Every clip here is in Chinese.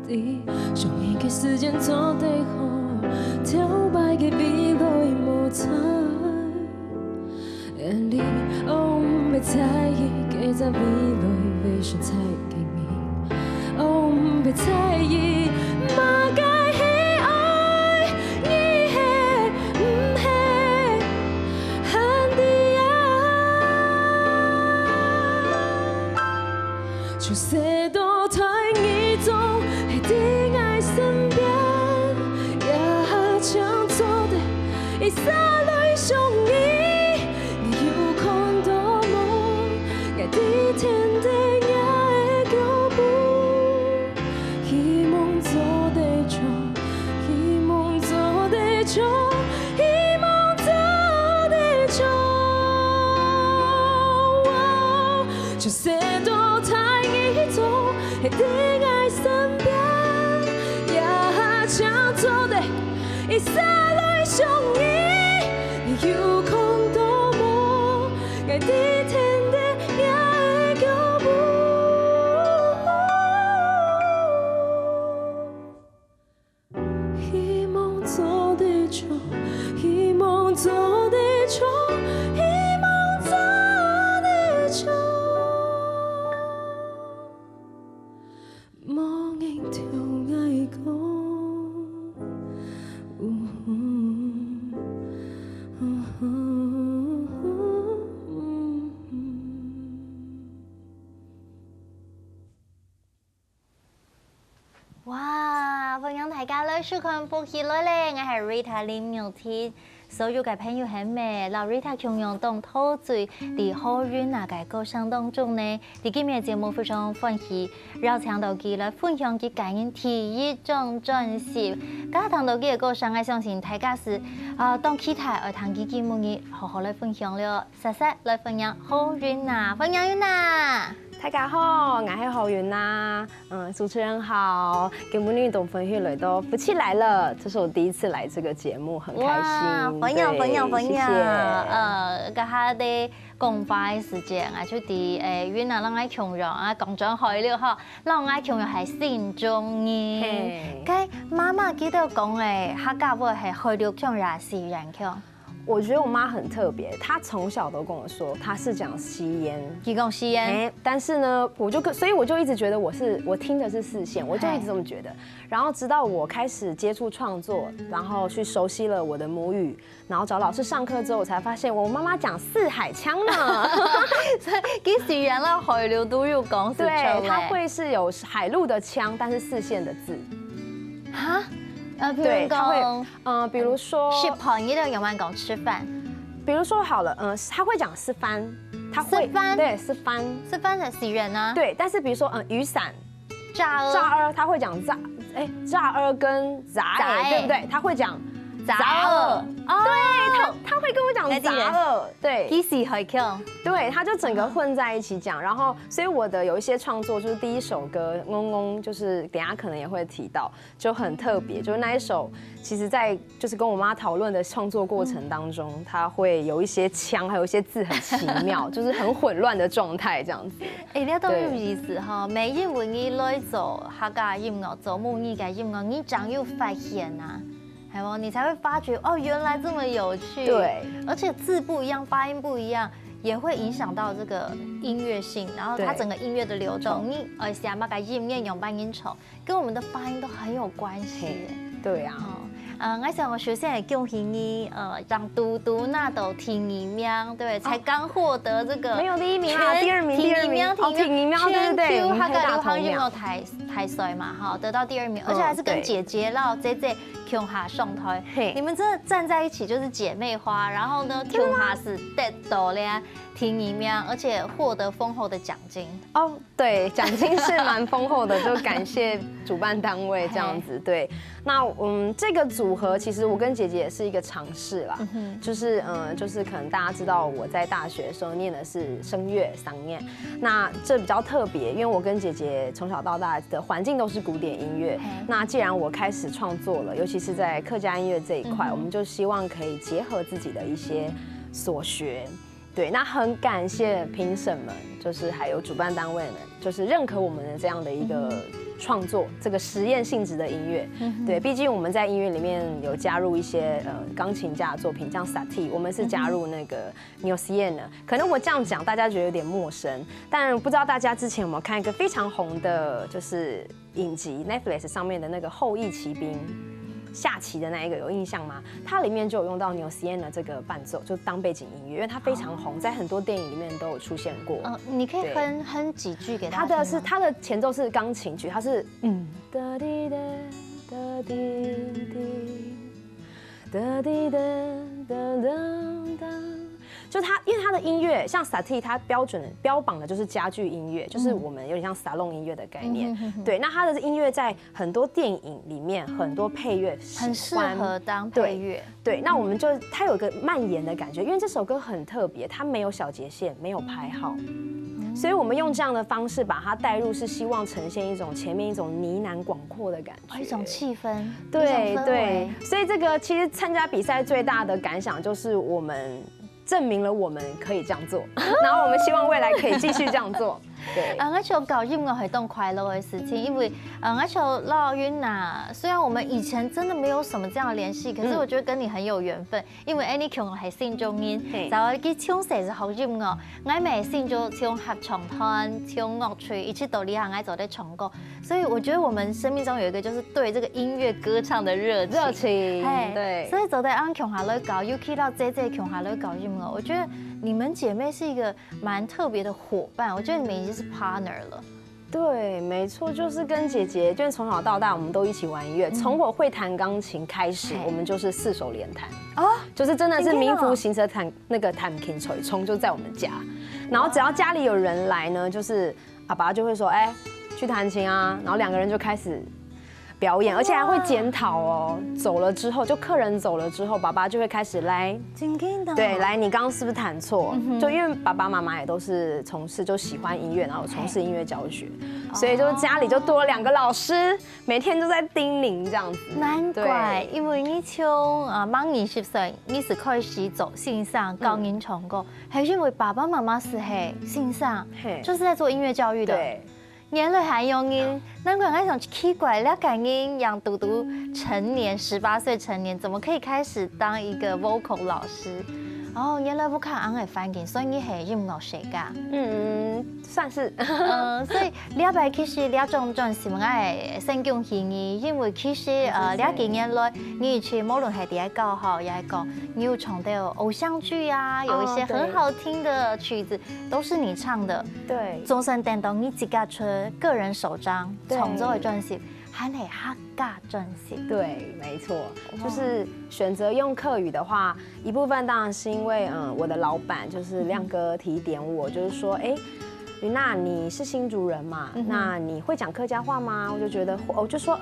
地，上演嘅時間做地好，跳擺嘅未來無彩。眼裡哦，別在意，記在未來微信才給你。哦，別在意，馬該喜愛，你係唔係恨的啊？就誰都太易走，喺你愛身邊，也將做的一灑淚相依。天地也會腳步，希望做得久，希望做得久，希望做得久。就誰都太易走，喺你愛身邊，也將做的一灑淚相依。你有空多麼愛的天地。希望做得久，希望做得久，無影條愛講。哇！歡迎大家來收看播戲來咧，我係 Rita 林妙天。所有嘅朋友係咩？老 Rita 從用當陶醉喺好運啊嘅過程當中呢，喺今日節目非常歡喜，邀請到佢來分享佢感應第一張專輯。家聽到佢嘅歌聲，我相信大家是當期待而聽佢節目嘅，好好來分享了。實實來分享好運啊，歡迎運啊！大家好，我係何雲娜。主持人好，跟我們懂分享來到夫妻來了，這是我第一次來這個節目，很開心。歡迎，謝謝。家下啲公花時間啊，就啲雲南人愛強弱啊，講咗開了嗬，人愛強弱係心中意。佢媽媽記得講誒，客家話係開了強弱是人強。我覺得我媽很特別，她從小都跟我說，她是講西煙，佢講西煙，但是呢，所以我就一直覺得我聽的是四線，我就一直這麼覺得。然後直到我開始接觸創作，然後去熟悉了我的母語，然後找老師上課之後，我才發現我媽媽講四海腔呢。幾時人啦，海流都有講四腔。對，它會是有海陸的腔，但是四線的字。哈？對，他會，比如說，食飯呢度有冇人講吃飯？比如說好了，他會講吃飯，他會，對，吃飯，吃飯係西人啊。對，但是比如說，雨傘，炸鵝，他會講炸鵝跟炸鵝，對不對？他會講炸鵝，對，他會跟我講炸鵝，對，幾時海腔？對，他就整個混在一起講，然後所以我的有一些創作就是第一首歌《嗡嗡》，就是等下可能也會提到，就很特別，就是那一首，其實在就是跟我媽討論的創作過程當中，它會有一些腔，還有一些字很奇妙，就是很混亂的狀態這樣子。呢都有意思哈，每一回你來做客家音樂，做母語嘅音樂，你總有發現啊。係喎，你才會發覺哦，原來這麼有趣。對，而且字不一樣，發音不一樣，也會影響到這個音樂性，然後它整個音樂的流動。你下把個音樂用半音醜，跟我們的發音都很有關係。對啊。我想我首先也恭喜你，讓嘟嘟那斗挺一喵，對，才剛獲得這個沒有第一名啊，第二名，挺一喵，挺一喵，對對對，客家流行音樂台帥嘛，哈，得到第2名，而且還是跟姐姐然後姐姐強下上台，你們真的站在一起就是姐妹花，然後呢，強下是得到了挺一喵，而且獲得豐厚的獎金。哦，對，獎金是蠻豐厚的，就感謝主辦單位這樣子，對。那這個組合其實我跟姐姐也是一個嘗試啦，就是可能大家知道我在大學的時候念的是聲樂嗓念，那這比較特別，因為我跟姐姐從小到大的環境都是古典音樂，那既然我開始創作了，尤其是在客家音樂這一塊，我們就希望可以結合自己的一些所學。对，那很感谢评审们，就是还有主办单位们，就是认可我们的这样的一个创作，这个实验性质的音乐。对，毕竟我们在音乐里面有加入一些钢琴家的作品，像 Satie， 我们是加入那个 Neil Sienna。可能我这样讲大家觉得有点陌生，但不知道大家之前有没有看一个非常红的，就是影集 Netflix 上面的那个《后翼骑兵》。下棋的那一个有印象吗？它里面就有用到 Neil Sienna 这个伴奏，就当背景音乐，因为它非常红，在很多电影里面都有出现过。你可以哼几句给大家听吗？它的前奏是钢琴曲，它是哒滴哒哒滴滴哒滴哒哒哒哒。就它，因为它的音乐像 Satie， 它标榜的就是家具音乐，就是我们有点像沙龙音乐的概念。对，那它的音乐在很多电影里面，很多配乐很适合当配乐。对，那我们就它有一个蔓延的感觉，因为这首歌很特别，它没有小节线，没有拍号。所以我们用这样的方式把它带入，是希望呈现一种前面一种呢喃广阔的感觉，一种气氛，对对。所以这个其实参加比赛最大的感想就是我们证明了我们可以这样做，然后我们希望未来可以继续这样做。对，我觉得搞音乐是件快乐的事情，因为我觉得老云呐，虽然我们以前真的没有什么这样的联系，可是我觉得跟你很有缘分，因为你唱的是信中音，就去唱的是好音乐，我咪信就唱合唱团、唱乐曲，一起到你行爱做在唱歌，所以我觉得我们生命中有一个就是对这个音乐歌唱的热情，对，所以走在俺唱下来搞，又去到这唱下来搞音乐，我觉得你们姐妹是一个蛮特别的伙伴，我觉得你们已经是 partner 了。对，没错，就是跟姐姐，就是从小到大我们都一起玩音乐。从我会弹钢琴开始，我们就是4手连弹就是真的是名副其实的弹琴锤冲就在我们家。然后只要家里有人来呢，就是爸爸就会说，哎，去弹琴啊，然后2个人就开始表演，而且还会检讨哦。走了之后，就客人走了之后，爸爸就会开始来，对，来，你刚刚是不是弹错？就因为爸爸妈妈也都是从事就喜欢音乐，然后从事音乐教学，所以就家里就多了2个老师，每天都在叮咛这样子。难怪，因为你从满20岁，你是开始走线上高音唱歌，还是因为爸爸妈妈是线上，就是在做音乐教育的。对。年龄还用音，难怪我想奇怪，了解音杨嘟嘟成年18岁成年，怎么可以开始当一个 vocal 老师？哦，原来不看俺的反应，所以你系音乐世家。算是。所以了解其实了种是我的成功经验，因为其实了几年来，你以前无论系伫教学也系讲，你有唱到偶像剧啊，有一些很好听的曲子都是你唱的。对。终身电动你自家出个人首张创作的专辑。还得客家专辑，对，没错，就是选择用客语的话，一部分当然是因为我的老板就是亮哥提点我，就是说，哎，云娜你是新竹人嘛，那你会讲客家话吗？我就觉得，我就说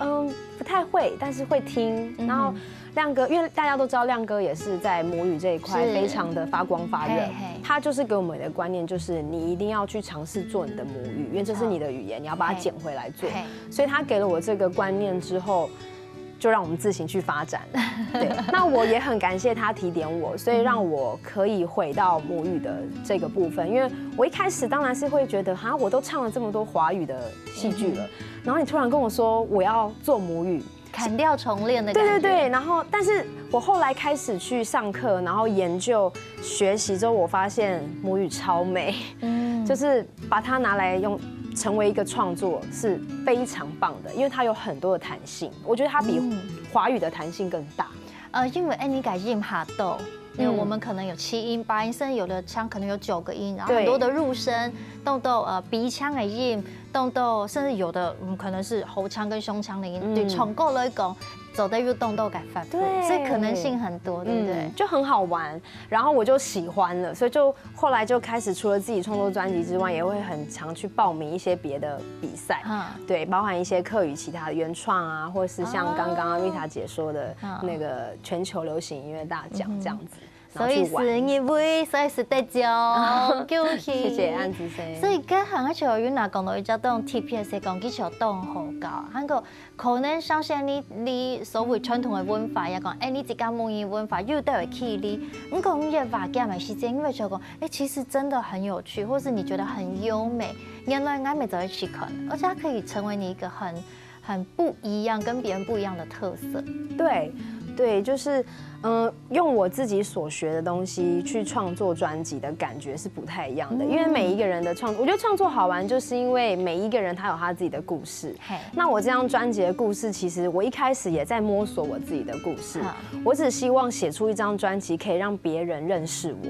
不太会，但是会听。然后亮哥，因为大家都知道亮哥也是在母语这一块非常的发光发热，他就是给我们的观念就是你一定要去尝试做你的母语，因为这是你的语言，你要把它捡回来做。所以他给了我这个观念之后，就让我们自行去发展。对，那我也很感谢他提点我，所以让我可以回到母语的这个部分。因为我一开始当然是会觉得，哈，我都唱了这么多华语的戏剧了，然后你突然跟我说我要做母语，砍掉重练的感觉。对，然后但是我后来开始去上课，然后研究学习之后，我发现母语超美，就是把它拿来用。成为一个创作是非常棒的，因为它有很多的弹性，我觉得它比华语的弹性更大。因为你改音哈豆，因为我们可能有7音、8音，甚至有的腔可能有9个音，然后很多的入声，到鼻腔的音，到甚至有的可能是喉腔跟胸腔的音，对，重构了一种。走的又动都改发布，所以可能性很多，对不对？就很好玩，然后我就喜欢了，所以就后来就开始除了自己创作专辑之外，也会很常去报名一些别的比赛，对，包含一些客语其他的原创啊，或是像刚刚Rita姐说的那个全球流行音乐大奖这样子。所以是因为，所以是得奖，恭喜！谢谢安子生。所以跟韩国球员呐讲到一只当 TPS 讲技巧当好高，韩国可能相信你所谓传统的文化，也讲你自家母语文化又带回去你，唔讲你嘅话讲咪是真，因为就讲其实真的很有趣，或是你觉得很优美，原来俺们就会去看，而且它可以成为你一个很不一样、跟别人不一样的特色。对，就是用我自己所学的东西去创作专辑的感觉是不太一样的，因为每一个人的创作，我觉得创作好玩，就是因为每一个人他有他自己的故事。那我这张专辑的故事，其实我一开始也在摸索我自己的故事，我只希望写出一张专辑可以让别人认识我。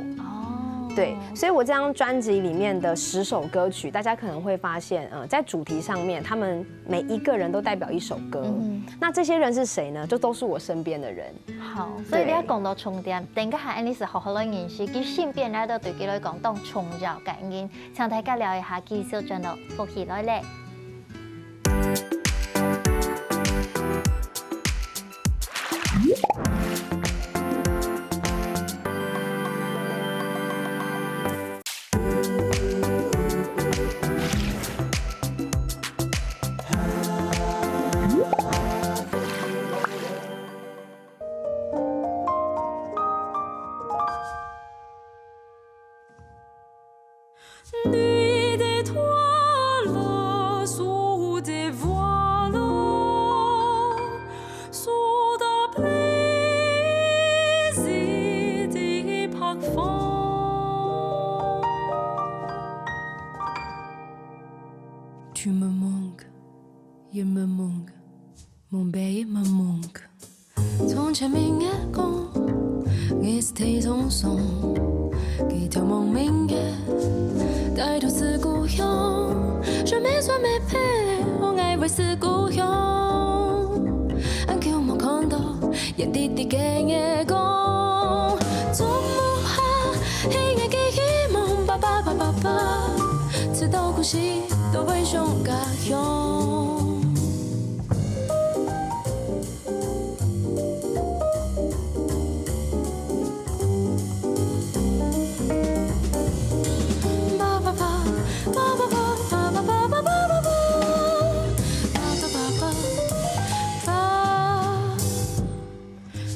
对，所以我这张专辑里面的10首歌曲，大家可能会发现，在主题上面，他们每一个人都代表一首歌。那这些人是谁呢？就都是我身边的人。好，所以你要讲到重点，等下安利是好好来认识，佢身邊咧都對佢來講當重要概念，請大家聊一下介紹轉到福氣來咧。Tu me manques, il me manque, mon bébé me manque. 從前面嘅歌，我是睇重送，幾條夢明嘅，帶到是故鄉。je me sois mes pères，我愛為是故鄉。俺叫我看到一啲啲嘅嘢講，做唔下，輕嘅記憶夢，爸爸爸爸爸，直到呼吸都會上家鄉。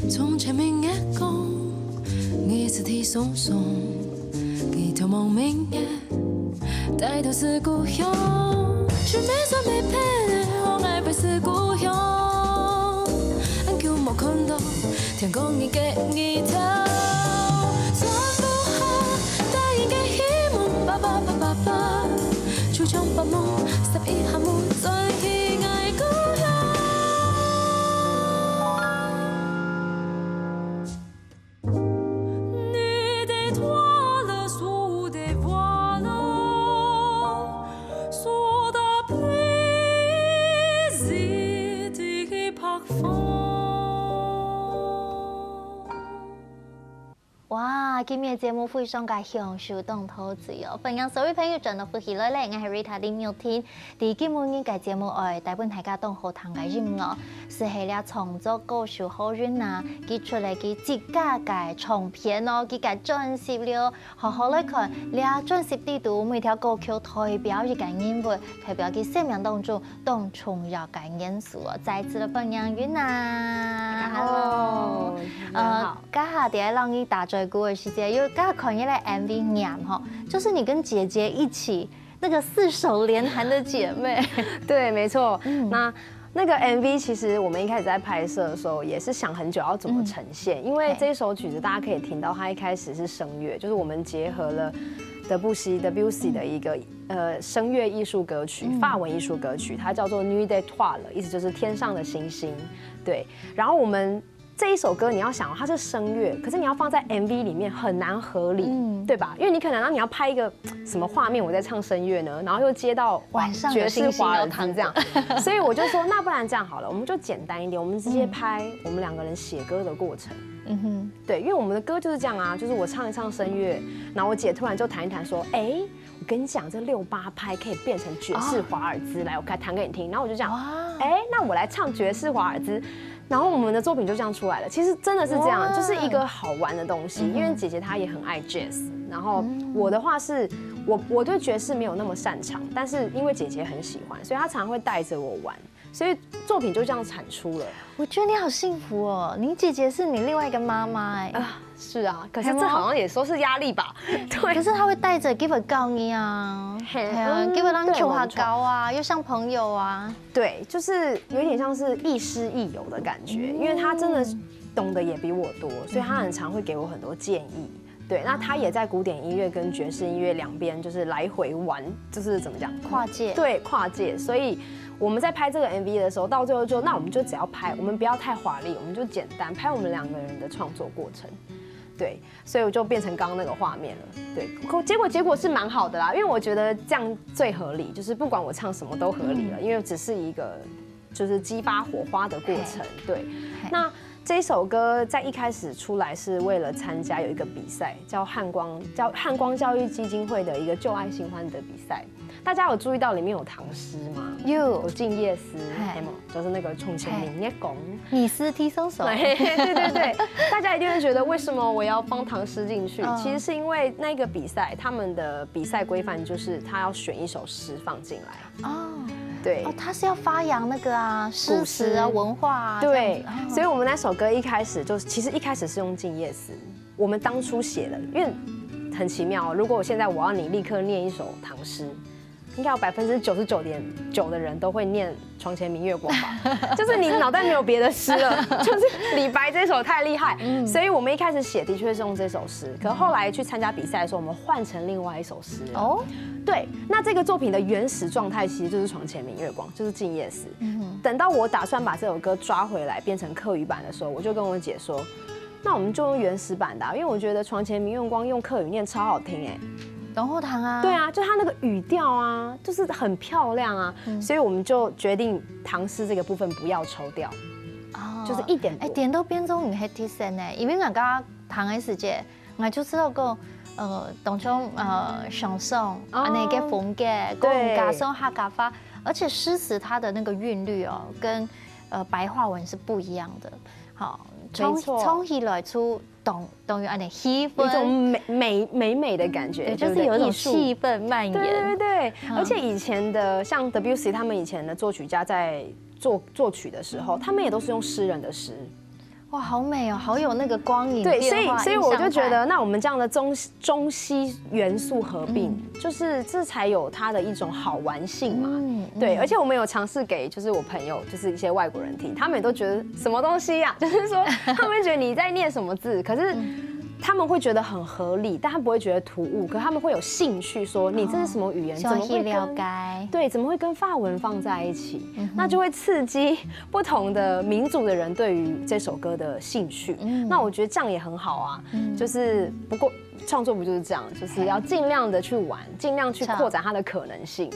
從前面嘅歌，我是聽鬆鬆，幾條夢明嘅，帶到是故鄉。je me sois mes pères，我愛會是故鄉。俺叫我看到天空已給你頭，做不好答應嘅希望，爸爸爸爸爸，就像把夢11下沒再去愛故鄉。哇！今日嘅節目非常嘅享受當陶醉哦，歡迎所有朋友轉到福喜來咧，我係 Rita 林妙婷。第今日嘅節目愛帶俾大家當好聽嘅音樂，是係咧創作歌手好運啊，佢出嚟佢自家嘅唱片哦，佢嘅專輯了，好好來看，咧專輯裏頭每條歌曲代表一個人物，代表佢生命當中當重要嘅元素哦。再次嘅歡迎運啊 ，Hello， 家下點讓你打嘴鼓嘅時間，又家下看一個 MV 演哈，就是你跟姐姐一起那個4手連彈的姐妹。對，沒錯。那個 MV 其實我們一開始在拍攝的時候，也是想很久要怎麼呈現，因為這首曲子大家可以聽到，它一開始是聲樂，就是我們結合了德布西的一個聲樂藝術歌曲，法文藝術歌曲，它叫做 Nuit d'étoiles，意思就是天上的星星。對，然後我們這一首歌你要想它是聲樂，可是你要放在 MV 裡面很難合理，對吧？因為你可能你要拍一個什麼畫面，我在唱聲樂呢，然後又接到爵士華爾茲這樣，所以我就說，那不然這樣好了，我們就簡單一點，我們直接拍我們兩個人寫歌的過程。對，因為我們的歌就是這樣啊，就是我唱一唱聲樂，然後我姐突然就彈一彈說，哎，我跟你講，這6/8拍可以變成爵士華爾茲，來，我開彈給你聽。然後我就講，哎，那我來唱爵士華爾茲。然后我们的作品就这样出来了。其实真的是这样，就是一个好玩的东西。因为姐姐她也很爱 jazz， 然后我的话是我对爵士没有那么擅长，但是因为姐姐很喜欢，所以她常常会带着我玩，所以作品就这样产出了。我觉得你好幸福哦，你姐姐是你另外一个妈妈哎。是啊，可是这好像也说是压力吧？对。可是她会带着 give 教你啊，对啊 ，give 让求她高啊，又像朋友啊。对，就是有点像是亦师亦友的感觉，因为她真的懂得也比我多，所以她很常会给我很多建议。对，那她也在古典音乐跟爵士音乐两边就是来回玩，就是怎么讲跨界？对，跨界。所以我们在拍这个 MV 的时候，到最后那我们就只要拍，我们不要太华丽，我们就简单拍我们2个人的创作过程。对，所以我就变成刚刚那个画面了。对，结果是蛮好的啦，因为我觉得这样最合理，就是不管我唱什么都合理了，因为只是一个就是激发火花的过程。对，那这一首歌在一开始出来是为了参加有一个比赛，叫汉光教育基金会的一个旧爱新欢的比赛。大家有注意到里面有唐诗吗？有静夜思，就是那个从前明月光，你是提手手。对，大家一定会觉得为什么我要放唐诗进去？其实是因为那个比赛，他们的比赛规范就是他要选一首诗放进来。哦，对，他是要发扬那个啊诗词啊文化啊。对，所以我们那首歌一开始其实一开始是用静夜思，我们当初写的，因为很奇妙，如果我现在我要你立刻念一首唐诗。应该有99.9%的人都会念床前明月光吧，就是你脑袋没有别的诗了，就是李白这首太厉害，所以我们一开始写的确是用这首诗，可后来去参加比赛的时候，我们换成另外一首诗。哦，对，那这个作品的原始状态其实就是床前明月光，就是静夜思。等到我打算把这首歌抓回来变成客语版的时候，我就跟我姐说，那我们就用原始版的，因为我觉得床前明月光用客语念超好听哎。龙后堂啊，对啊，就它那个语调啊，就是很漂亮啊，所以我们就决定唐诗这个部分不要抽掉，就是一点。点都变成唔係貼身呢，因為我家唐嘅時節，我就知道個當中唱誦安尼嘅風格，跟加上客家話，而且詩詞它的那個韻律哦，跟白話文是不一樣的。好，從起來出。懂于安点氣氛，一種美的感覺，對，就是有一種氣氛蔓延。對，而且以前的像 Debussy 他們以前的作曲家在作曲的時候，他們也都是用詩人的詩。哇，好美哦，好有那個光影對，所以我就覺得，那我們這樣的中西元素合併，就是這才有它的一種好玩性嘛。對，而且我們有嘗試給就是我朋友，就是一些外國人聽，他們也都覺得什麼東西呀，就是說他們覺得你在念什麼字，可是他們會覺得很合理，但他不會覺得突兀，可他們會有興趣說你這是什麼語言，怎麼會怎麼會跟法文放在一起，那就會刺激不同的民族的人對於這首歌的興趣。那我覺得這樣也很好啊，就是不過創作不就是這樣，就是要盡量的去玩，盡量去擴展它的可能性。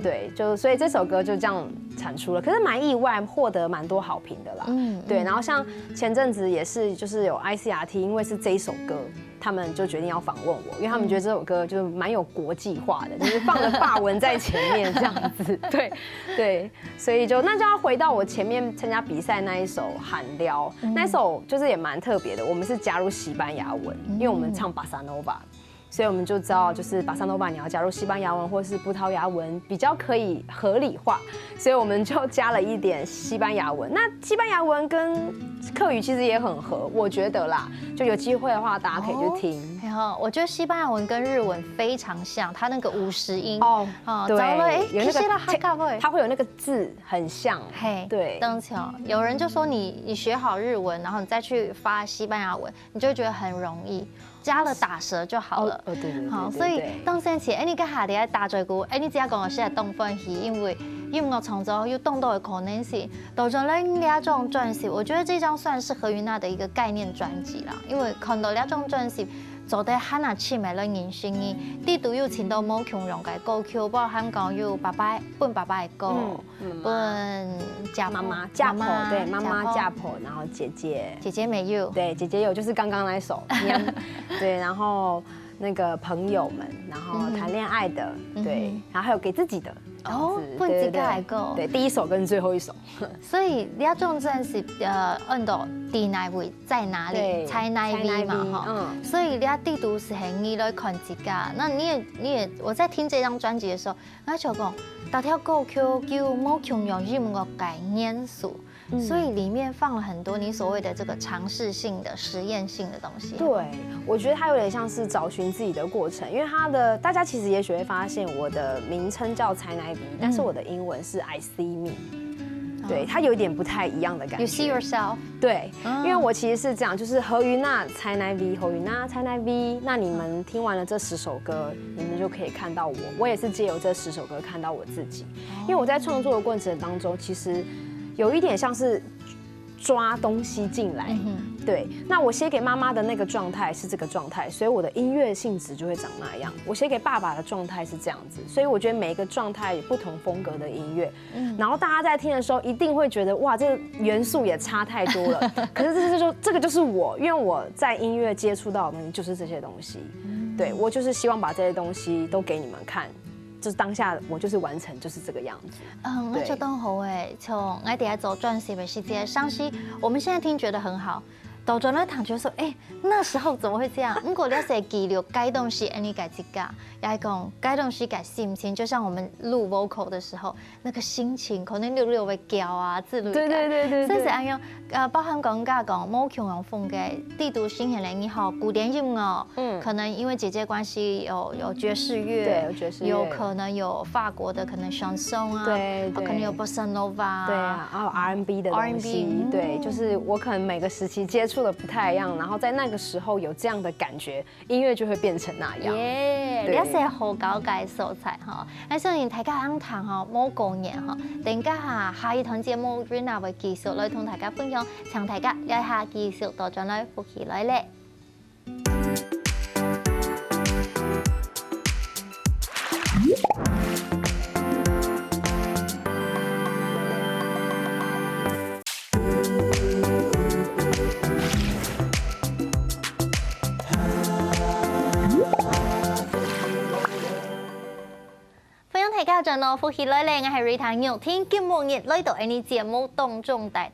對，就所以這首歌就這樣產出了，可是蠻意外，獲得蠻多好評的啦。對，然後像前陣子也是，就是有 ICRT，因為是這一首歌，他們就決定要訪問我，因為他們覺得這首歌就蠻有國際化的，就是放了法文在前面這樣子。對，所以那就要回到我前面參加比賽那一首《韓撩》，那一首就是也蠻特別的，我們是加入西班牙文，因為我們唱巴薩諾瓦。所以我們就知道，就是巴薩諾瓦你要加入西班牙文或是葡萄牙文比較可以合理化，所以我們就加了一點西班牙文。那西班牙文跟客語其實也很合，我覺得啦，就有機會的話，大家可以去聽。然後我覺得西班牙文跟日文非常像，它那個50音對，有那個它會有那個字很像。對，當巧有人就說你學好日文，然後你再去發西班牙文，你就會覺得很容易。加了打舌就好了。對。好，所以當先前，你家下啲打嘴鼓，你只係講我先係動分戲，因為我創作要動到的可能性。到咗呢一張專輯，我覺得這張算是何云娜的一個概念專輯啦，因為看到呢一張專輯。做得很啊似埋兩人聲音，啲都有聽到冇強容嘅歌曲，包含講有爸爸嘅歌，媽媽家婆，對，媽媽家婆，然後姐姐沒有，對，姐姐有就是剛剛那首，對，然後那個朋友們，然後談戀愛的，對，然後還有給自己的。这样子。分一个来过。对，第一首跟最后一首。所以你要种真是按到第哪位在哪里猜哪位嘛哈。所以你要地图是很易来看一个。那你也我在听这张专辑的时候，我就讲，大条歌曲叫冇强用任何概念数。所以里面放了很多你所谓的这个尝试性的、实验性的东西。对，我觉得它有点像是找寻自己的过程，因为大家其实也许会发现我的名称叫才乃比，但是我的英文是 I see me。对，它有一点不太一样的感觉。You see yourself。对，因为我其实是这样，就是何云娜才乃比，何云娜才乃比。那你们听完了这10首歌，你们就可以看到我。我也是借由这10首歌看到我自己，因为我在创作的过程当中，其实有一点像是抓东西进来。对，那我写给妈妈的那个状态是这个状态，所以我的音乐性质就会长那样。我写给爸爸的状态是这样子，所以我觉得每一个状态有不同风格的音乐。然后大家在听的时候一定会觉得哇，这个元素也差太多了。可是这个就是我，因为我在音乐接触到的东西就是这些东西。对，我就是希望把这些东西都给你们看。就是当下我就是完成就是这个样子。我觉得好诶，从我哋做专辑的时间，上期我们现在听觉得很好，到转来躺觉得说，那时候怎么会这样？如果你是记录该东西，你改自家，也系讲该东西改心情，就像我们录 vocal 的时候，那个心情可能六会叫啊之类的。对。所以是安样，包含讲冇强用风格，地图新鲜人也好，古典音乐，可能因为姐姐关系有爵士乐，对，有爵士乐，有可能有法国的可能 chanson 啊，对，可能有 bossa nova， 对啊，还有 R&B 的东西，对，就是我可能每个时期接触的不太一样，然后在那个时候有这样的感觉，音乐就会变成那样。耶，你是好高阶素材哈，那所以大家安談哈冇過年哈，等下下一堂節目 Rina 會繼續來同大家分享，請大家一下繼續到進來復習來咧。大家早上好，歡迎來嚟，我係 Rita 牛天節目日來到呢節目當中大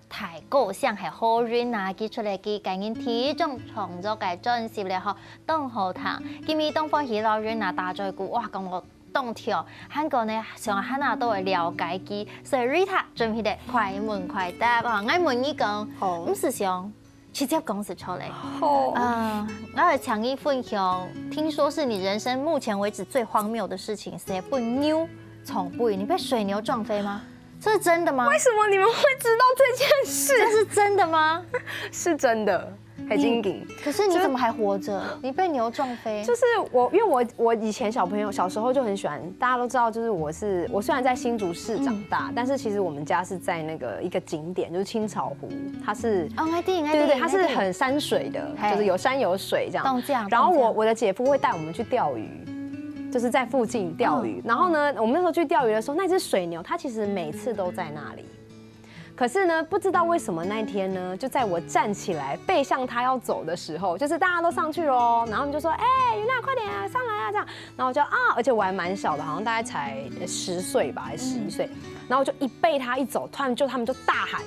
歌聲係好遠啊，寄出嚟嘅今年體重創作嘅專輯咧，嗬，當好聽。今日當歡喜老遠啊，大在鼓哇，咁我當跳，韓國呢上海那都會了解佢，所以 Rita 準備的快問快答，我問你講，唔是想直接講是出嚟。我係強意分享，聽說是你人生目前為止最荒謬的事情，是被牛寵背，你被水牛撞飛嗎？這是真的嗎？為什麼你們會知道這件事？這是真的嗎？是真的。很驚驚，可是你怎麼還活着？你被牛撞飛？就是因為我以前小時候就很喜歡，大家都知道，就是我雖然在新竹市長大，但是其實我們家是在那個一個景點，就是青草湖，它是對，它是很山水的，就是有山有水這樣。然後我的姐夫會帶我們去釣魚。就是在附近釣魚，然後呢，我們那時候去釣魚的時候，那隻水牛它其實每次都在那裡，可是呢，不知道為什麼那天呢，就在我站起來背向它要走的時候，就是大家都上去咯，然後他們就說，雲娜快點啊，上來啊，這樣，然後我就而且我還蠻小的，好像大概才10歲吧，還是11歲，然後我就一背它一走，突然他們就大喊。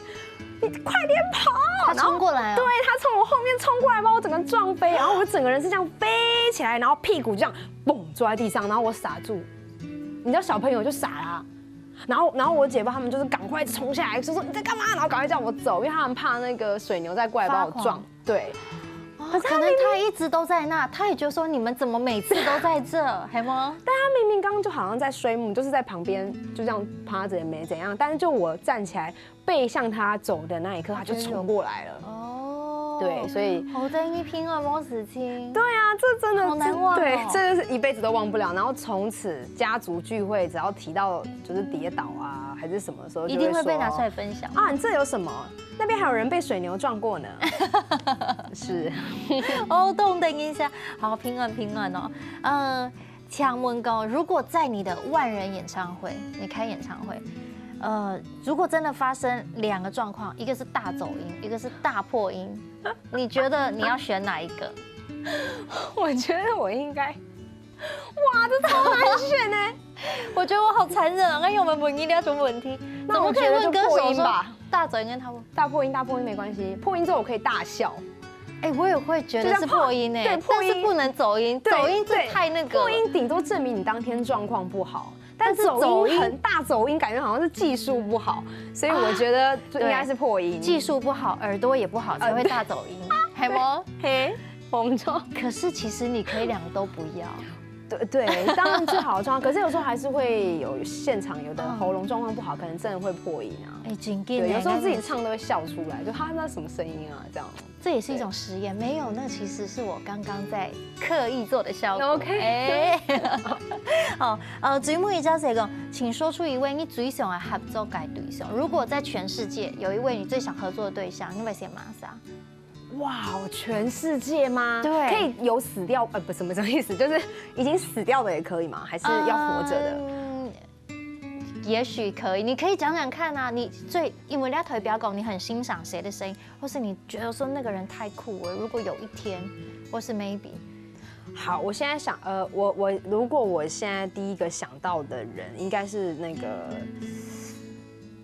你快點跑！他衝過來，對，他從我後面衝過來，把我整個撞飛，然後我整個人是這樣飛起來，然後屁股就這樣嘣坐在地上，然後我傻住，你知道小朋友就傻啦，然後我姐夫他們就是趕快衝下來，就說你在幹嘛？然後趕快叫我走，因為他們怕那個水牛再過來把我撞。對，可能他一直都在那，他也就說你們怎麼每次都在這，係嗎？但他明明剛剛就好像在睡夢，就是在旁邊就這樣趴着也沒怎樣，但是就我站起來背向他走的那一刻，他就衝過來了。哦，對，所以好在一拼啊，冇事情。對啊，這真的好難忘。對，這就是一輩子都忘不了。然後從此家族聚會，只要提到就是跌倒啊，還是什麼時候，一定會被拿出來分享啊。你這有什麼？那邊還有人被水牛撞過呢。是。哦，動等一下，好平安哦。請問哥，如果在你的萬人演唱會，你開演唱會。如果真的發生2個狀況，一個是大走音，一個是大破音，你覺得你要選哪一個？我覺得我應該哇，这超难选呢。我觉得我好残忍啊！因为我们问一定要什么问题？那我觉得就破音吧，大走音跟他不大破音没关系，破音之后我可以大笑。哎，我也会觉得是破音哎，对，破音但是不能走音，走音这太那个。破音顶多证明你当天状况不好。但是走音很大走音，感觉好像是技术不好，所以我觉得应该是破音。技术不好，耳朵也不好，才会大走音，还不？嘿，我们就。可是其实你可以两个都不要。对，当然最好的状况，可是有时候还是会有现场有的喉咙状况不好，可能真的会破音啊。哎，紧对，有时候自己唱都会笑出来，就他那什么声音啊这样。这也是一种实验，没有，那其实是我刚刚在刻意做的效果。OK， 哎，好，水母一家谁讲，请说出一位你最想的合作的对象。如果在全世界有一位你最想合作的对象，你会选马莎？哇，全世界吗？对，可以有死掉，不什么意思？就是已经死掉的也可以吗？还是要活着的？也许可以，你可以讲讲看啊。因为人家代表讲你很欣赏谁的声音，或是你觉得说那个人太酷了。如果有一天，或是 maybe， 好，我现在想，如果我现在第一个想到的人，应该是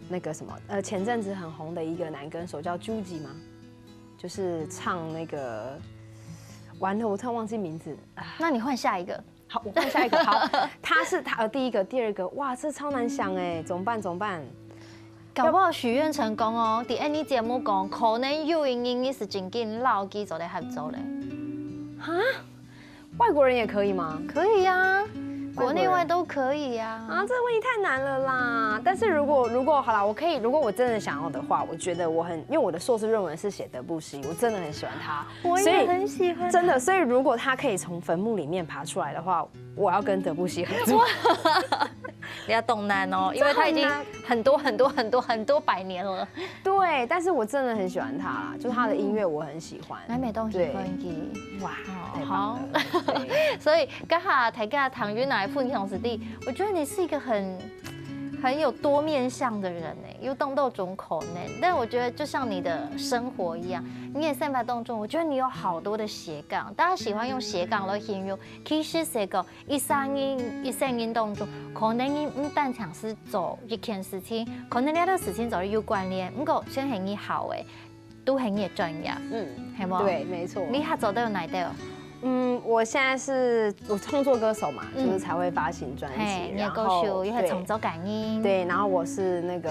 那个什么，前阵子很红的一个男歌手叫 Juji 吗？就是唱那个，完了，我突然忘记名字。那你换下一个。好，我换下一个。好，他第一个，第二个，哇，这超难想哎，怎么办？搞不好许愿成功哦。第你节目讲，可能有因你是真紧老机做的合作嘞。哈，外国人也可以吗？可以呀。国内外都可以呀。这个问题太难了啦。但是如果好啦，我可以，如果我真的想要的话，我觉得因为我的硕士论文是写德布西，我真的很喜欢他，我也很喜欢，真的。所以如果他可以从坟墓里面爬出来的话，我要跟德布西合作。你要懂难哦，因为他已经很多百年了。对，但是我真的很喜欢他啦，就是他的音乐我很喜欢。南美东西可以，哇，好。所以刚好大家唐云来分享时地，我觉得你是一个很有多面向的人哎，有动到种口内，但我觉得就像你的生活一样，你也散发动作。我觉得你有好多的斜杠，大家喜欢用斜杠来形容。其實這個一生音當中，可能你唔單淨是做一件事情，可能呢個事情就有關聯，不過先係你好誒，都係你的專業，係冇？對，沒錯。你合作到哪度？我現在是創作歌手嘛，就是才會發行專輯，然後又係創作感音，對，然後我是那個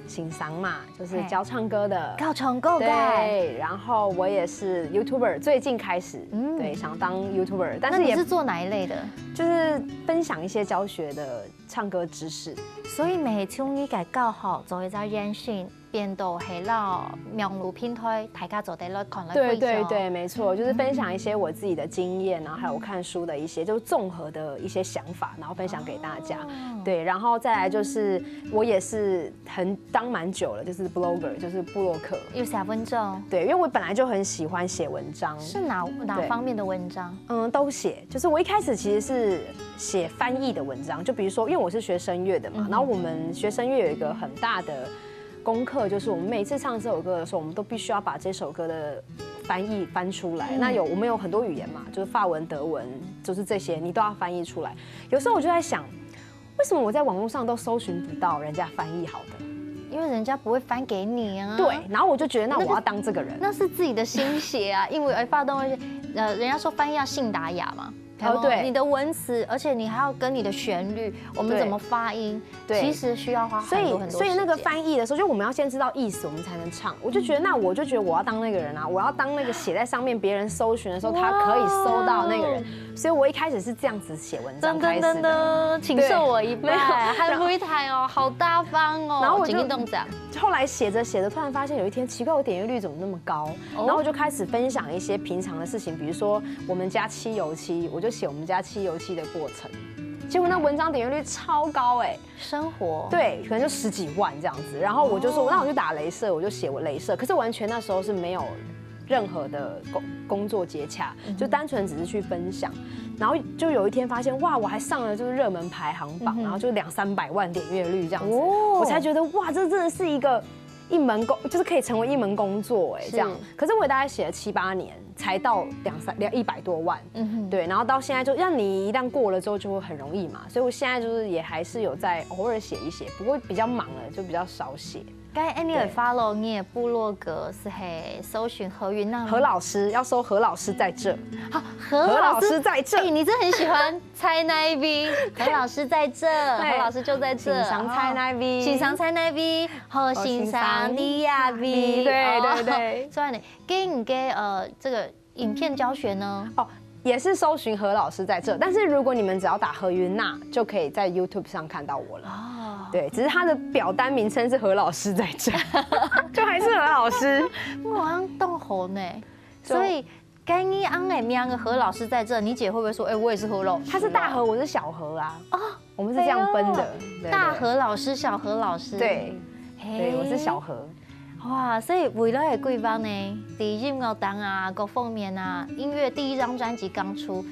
欣賞嘛，就是教唱歌的，教唱歌的，對，然後我也是 YouTuber，最近開始，對，想當 YouTuber， 但是你是做哪一類的？就是分享一些教學的唱歌知識，所以每次你嘅教學就會在演訓。變到係啦，網絡平台大家做得來看來會對，沒錯，就是分享一些我自己的經驗，然後還有我看書的一些，就是綜合的一些想法，然後分享給大家。對，然後再來就是我也是當蠻久了，就是 blogger， 就是部落客。有寫文章？對，因為我本來就很喜歡寫文章。是哪方面的文章？都寫。就是我一開始其實是寫翻譯的文章，就比如說，因為我是學聲樂的嘛，然後我們學聲樂有一個很大的功課，就是我們每次唱這首歌的時候，我們都必須要把這首歌的翻譯翻出來。那我們有很多語言嘛，就是法文、德文，就是這些你都要翻譯出來。有時候我就在想，為什麼我在網絡上都搜尋不到人家翻譯好的？因為人家不會翻給你啊。對，然後我就覺得，那我要當這個人，那是自己的心血啊。因為發動，人家說翻譯要信達雅嘛。對，你的文詞，而且你還要跟你的旋律，我們怎麼發音，其實需要花很多很多時間。所以那個翻譯的時候，就我們要先知道意思，我們才能唱。我就覺得，那我就覺得我要當那個人啊，我要當那個寫在上面，別人搜尋的時候，他可以搜到那個人。所以我一開始是這樣子寫文章開始的。請受我一拜，還不會台哦，好大方哦。然後我就後來寫着寫着，突然發現有一天奇怪，我點閱率怎麼那麼高？然後我就開始分享一些平常的事情，比如說我們家漆油漆，我就寫我們家漆油漆的過程。結果那文章點閱率超高哎，生活對，可能就10幾萬這樣子。然後我就說，那我就打雷射，我就寫我雷射。可是完全那時候是沒有任何的工作接洽，就單純只是去分享。然後就有一天發現，哇，我還上了就是熱門排行榜，然後就200-300萬點閱率這樣子，我才覺得哇，這真的是一一门就是可以成为一门工作这样。可是我也大概写了7、8年，才到100多万。对，然后到现在就让你一旦过了之后就会很容易嘛，所以我现在就是也还是有在偶尔写一写，不过比较忙了就比较少写。该你有 follow 你的部落格是嘿，搜寻何云娜何老师，要搜何老师在这。好，何老师在这。你真的很喜欢猜那一笔，何老师在这，何老师就在这。欣赏猜那一笔，欣赏猜那一笔，好欣赏你呀笔。对。所以呢，给这个影片教学呢？也是搜寻何老师在这，但是如果你们只要打何云娜，就可以在 YouTube 上看到我了。对，只是他的表单名称是何老师在这，就还是何老师。我好像动喉呢，所以该你安的名个何老师在这，你姐会不会说，我也是何老师？他是大何，我是小何啊。我们是这样分的。大何老师，小何老师。对，我是小何。哇，所以未来的几番呢，第音乐档啊，各方面啊，音乐第1张专辑刚出，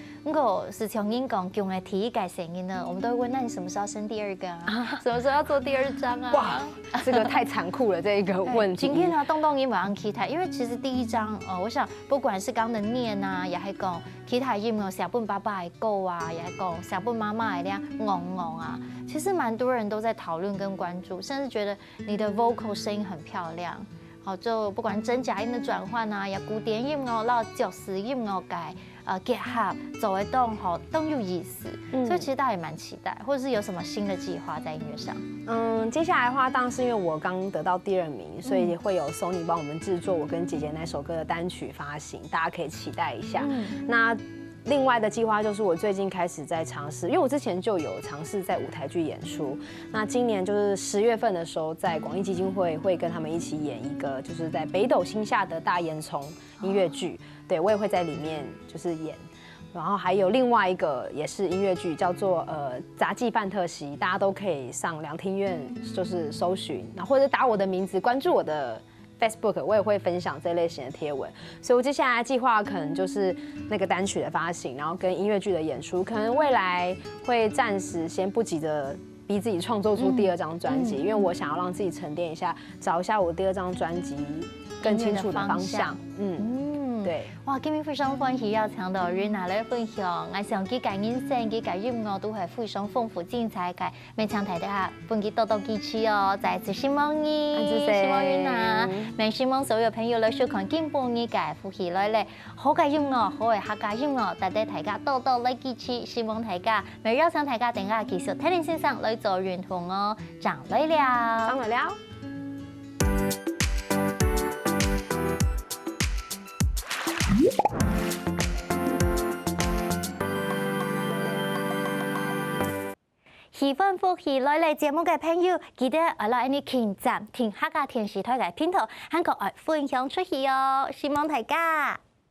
是从音讲用来提一改声音呢，我们都会问，那你什么时候生第2个啊？什么时候要做第2张啊？哇，这个太残酷了，这一个问题。今天呢，动音晚上期待，因为其实第1张，我想不管是刚的念啊，也还讲其他音乐，写本爸爸的歌啊，也还讲写本妈妈的那样啊，其实蛮多人都在讨论跟关注，甚至觉得你的 vocal 声音很漂亮。好，就不管真假音的转换啊，也古典音乐到爵士音乐改结合，走得动好都有意思。所以其实大家也蛮期待，或者是有什么新的计划在音乐上。接下来的话，当然是因为我刚得到第2名，所以会有 Sony 帮我们制作我跟姐姐那首歌的单曲发行，大家可以期待一下。那另外的计划就是我最近开始在尝试，因为我之前就有尝试在舞台剧演出。那今年就是10月份的时候，在广义基金会会跟他们一起演一个，就是在北斗星下的大烟囱音乐剧。对，我也会在里面就是演。然后还有另外一个也是音乐剧，叫做杂技范特西，大家都可以上两厅院就是搜寻，然后或者打我的名字，关注我的 Facebook， 我也会分享这类型的贴文。所以我接下来计划可能就是那个单曲的发行，然后跟音乐剧的演出，可能未来会暂时先不急着逼自己创作出第2张专辑，因为我想要让自己沉淀一下，找一下我第2张专辑更清楚的方向。对，哇，今天非常欢喜邀請到Rina來分享，我想佢嘅人生、佢嘅音樂都係非常豐富精彩嘅，未常睇到下，本期多多支持哦，再一次希望你，希望Rina，並希望所有朋友來收看今半日嘅歡喜來咧，好嘅音樂，好嘅客家音樂，大家多多來支持，希望大家，未邀請大家等下繼續睇林先生來做認同哦，長來了，長來了。喜歡歡喜來嚟節目嘅朋友，記得來你點讚、聽客家電視台嘅片頭，韓國愛分享出去哦，希望大家。